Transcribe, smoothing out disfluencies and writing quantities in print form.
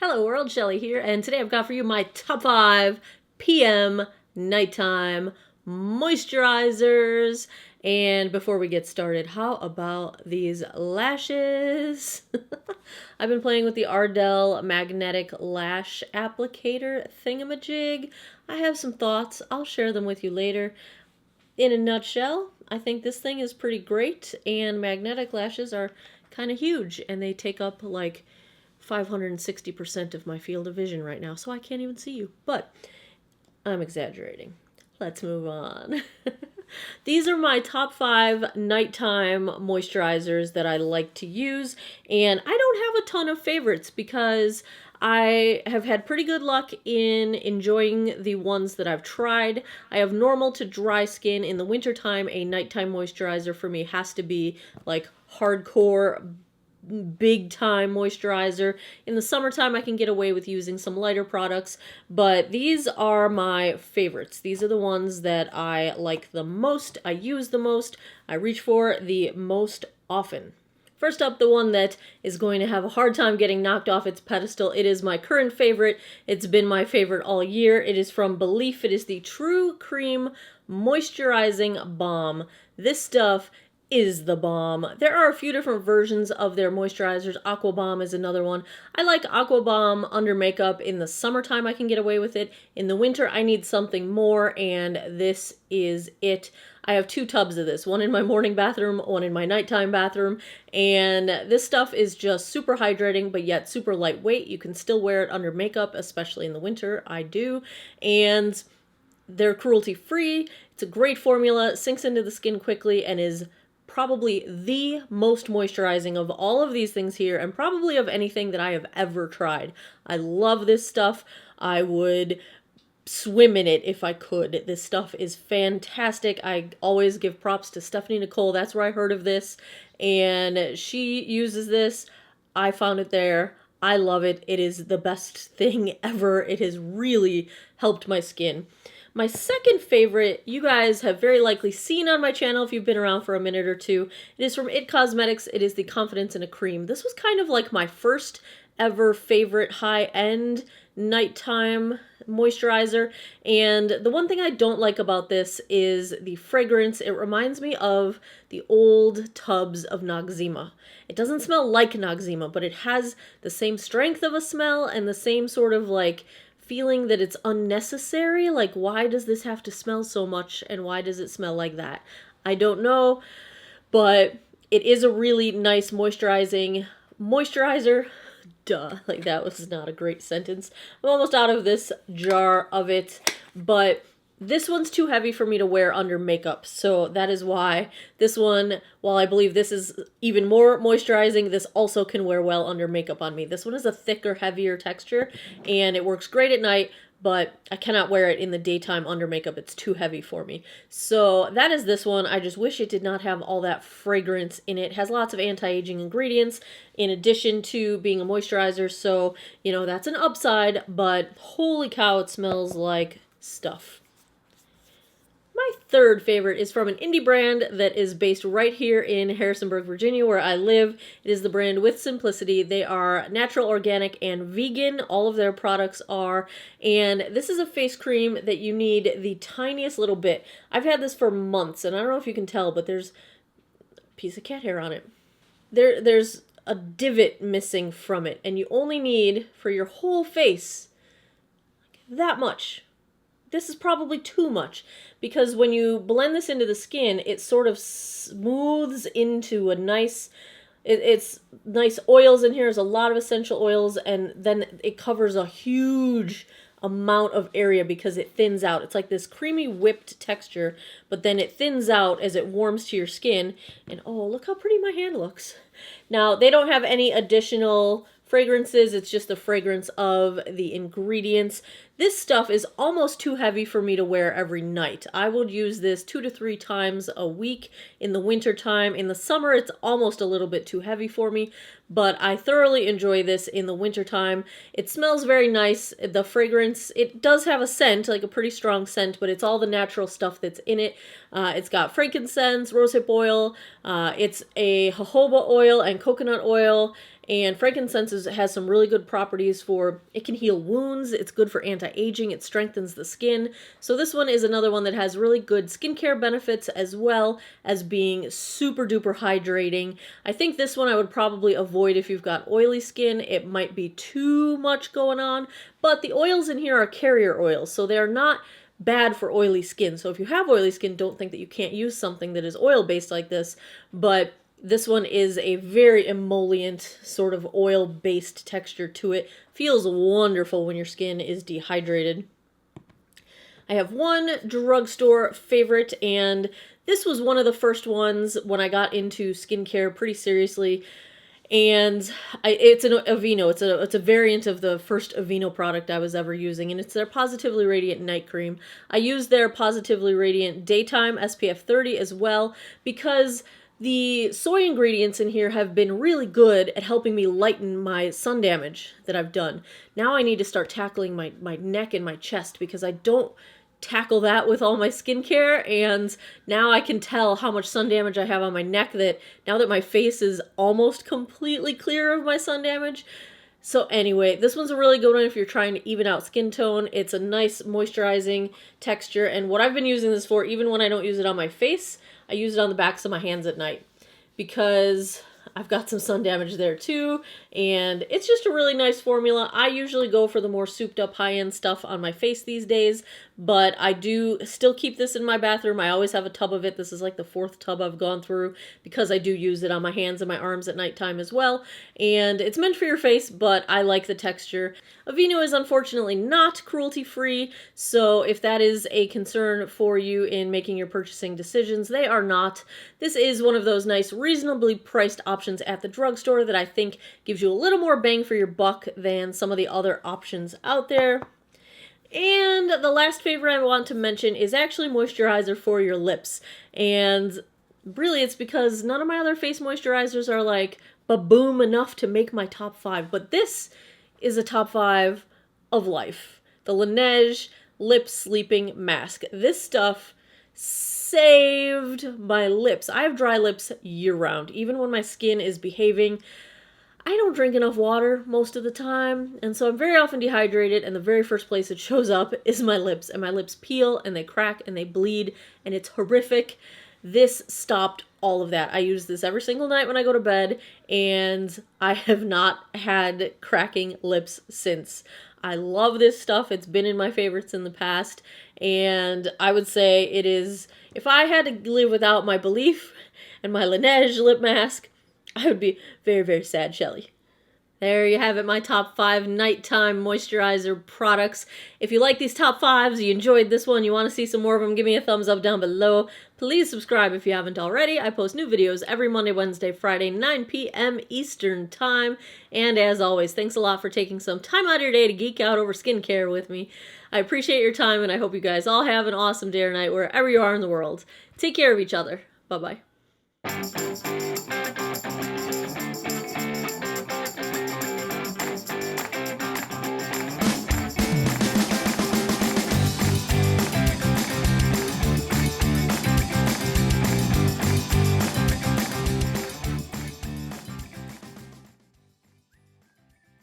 Hello world, Shelly here, and today I've got for you my top 5 PM nighttime moisturizers. And before we get started, how about these lashes? I've been playing with the Ardell magnetic lash applicator thingamajig. I have some thoughts. I'll share them with you later. In a nutshell, I think this thing is pretty great, and magnetic lashes are kind of huge, and they take up like 560% of my field of vision right now, so I can't even see you. But I'm exaggerating. Let's move on. These are my top 5 nighttime moisturizers that I like to use, and I don't have a ton of favorites because I have had pretty good luck in enjoying the ones that I've tried. I have normal to dry skin. In the wintertime, a nighttime moisturizer for me has to be like hardcore big time moisturizer. In the summertime, I can get away with using some lighter products, but these are my favorites. These are the ones that I like the most, I use the most, I reach for the most often. First up, the one that is going to have a hard time getting knocked off its pedestal. It is my current favorite. It's been my favorite all year. It is from Belif. It is the True Cream Moisturizing Balm. This stuff is the bomb. There are a few different versions of their moisturizers. Aqua Bomb is another one. I like Aqua Bomb under makeup. In the summertime, I can get away with it. In the winter, I need something more, and this is it. I have 2 tubs of this, one in my morning bathroom, one in my nighttime bathroom, and this stuff is just super hydrating, but yet super lightweight. You can still wear it under makeup, especially in the winter. I do, and they're cruelty-free. It's a great formula, sinks into the skin quickly, and is probably the most moisturizing of all of these things here, and probably of anything that I have ever tried. I love this stuff. I would swim in it if I could. This stuff is fantastic. I always give props to Stephanie Nicole. That's where I heard of this, and she uses this. I found it there. I love it. It is the best thing ever. It has really helped my skin. My second favorite, you guys have very likely seen on my channel if you've been around for a minute or two. It is from IT Cosmetics. It is the Confidence in a Cream. This was kind of like my first ever favorite high-end nighttime moisturizer, and the one thing I don't like about this is the fragrance. It reminds me of the old tubs of Noxzema. It doesn't smell like Noxzema, but it has the same strength of a smell and the same sort of like feeling that it's unnecessary. Like, why does this have to smell so much, and why does it smell like that? I don't know, but it is a really nice moisturizing moisturizer. Duh, like that was not a great sentence. I'm almost out of this jar of it, but this one's too heavy for me to wear under makeup, so that is why this one, while I believe this is even more moisturizing, this also can wear well under makeup on me. This one is a thicker, heavier texture, and it works great at night, but I cannot wear it in the daytime under makeup. It's too heavy for me. So that is this one. I just wish it did not have all that fragrance in it. It has lots of anti-aging ingredients in addition to being a moisturizer, so, you know, that's an upside, but holy cow, it smells like stuff. My third favorite is from an indie brand that is based right here in Harrisonburg, Virginia, where I live. It is the brand With Simplicity. They are natural, organic, and vegan. All of their products are. And this is a face cream that you need the tiniest little bit. I've had this for months, and I don't know if you can tell, but there's a piece of cat hair on it. There's a divot missing from it, and you only need, for your whole face, that much. This is probably too much, because when you blend this into the skin, it sort of smooths into a nice, it's nice oils in here. There's a lot of essential oils, and then it covers a huge amount of area because it thins out. It's like this creamy whipped texture, but then it thins out as it warms to your skin, and oh, look how pretty my hand looks. Now, they don't have any additional fragrances. It's just the fragrance of the ingredients. This stuff is almost too heavy for me to wear every night. I would use this 2 to 3 times a week in the winter time. In the summer, it's almost a little bit too heavy for me, but I thoroughly enjoy this in the winter time. It smells very nice. The fragrance, it does have a scent, like a pretty strong scent, but it's all the natural stuff that's in it. It's got frankincense, rosehip oil, it's a jojoba oil and coconut oil, and frankincense has some really good properties for, it can heal wounds, it's good for anti-aging, it strengthens the skin. So this one is another one that has really good skincare benefits as well as being super duper hydrating. I think this one I would probably avoid if you've got oily skin. It might be too much going on, but the oils in here are carrier oils, so they're not bad for oily skin. So if you have oily skin, don't think that you can't use something that is oil-based like this, but this one is a very emollient sort of oil-based texture to it. Feels wonderful when your skin is dehydrated. I have one drugstore favorite, and this was one of the first ones when I got into skincare pretty seriously. And it's an Aveeno. It's a variant of the first Aveeno product I was ever using, and it's their Positively Radiant Night Cream. I use their Positively Radiant Daytime SPF 30 as well because the soy ingredients in here have been really good at helping me lighten my sun damage that I've done. Now I need to start tackling my neck and my chest because I don't tackle that with all my skincare, and now I can tell how much sun damage I have on my neck that now that my face is almost completely clear of my sun damage. So anyway, this one's a really good one if you're trying to even out skin tone. It's a nice moisturizing texture, and what I've been using this for, even when I don't use it on my face, I use it on the backs of my hands at night because I've got some sun damage there too, and it's just a really nice formula. I usually go for the more souped up high-end stuff on my face these days, but I do still keep this in my bathroom. I always have a tub of it. This is like the 4th tub I've gone through because I do use it on my hands and my arms at nighttime as well, and it's meant for your face, but I like the texture. Aveeno is unfortunately not cruelty-free, so if that is a concern for you in making your purchasing decisions, they are not. This is one of those nice, reasonably priced options at the drugstore that I think gives you a little more bang for your buck than some of the other options out there. And the last favorite I want to mention is actually moisturizer for your lips. And really it's because none of my other face moisturizers are like ba-boom enough to make my top 5, but this is a top 5 of life. The Laneige Lip Sleeping Mask. This stuff saved my lips. I have dry lips year-round. Even when my skin is behaving, I don't drink enough water most of the time, and so I'm very often dehydrated, and the very first place it shows up is my lips, and my lips peel, and they crack, and they bleed, and it's horrific. This stopped all of that. I use this every single night when I go to bed, and I have not had cracking lips since. I love this stuff. It's been in my favorites in the past, and I would say it is, if I had to live without my Belief and my Laneige lip mask, I would be very, very sad, Shelly. There you have it, my top 5 nighttime moisturizer products. If you like these top 5s, you enjoyed this one, you want to see some more of them, give me a thumbs up down below. Please subscribe if you haven't already. I post new videos every Monday, Wednesday, Friday, 9 p.m. Eastern Time. And as always, thanks a lot for taking some time out of your day to geek out over skincare with me. I appreciate your time, and I hope you guys all have an awesome day or night wherever you are in the world. Take care of each other. Bye-bye.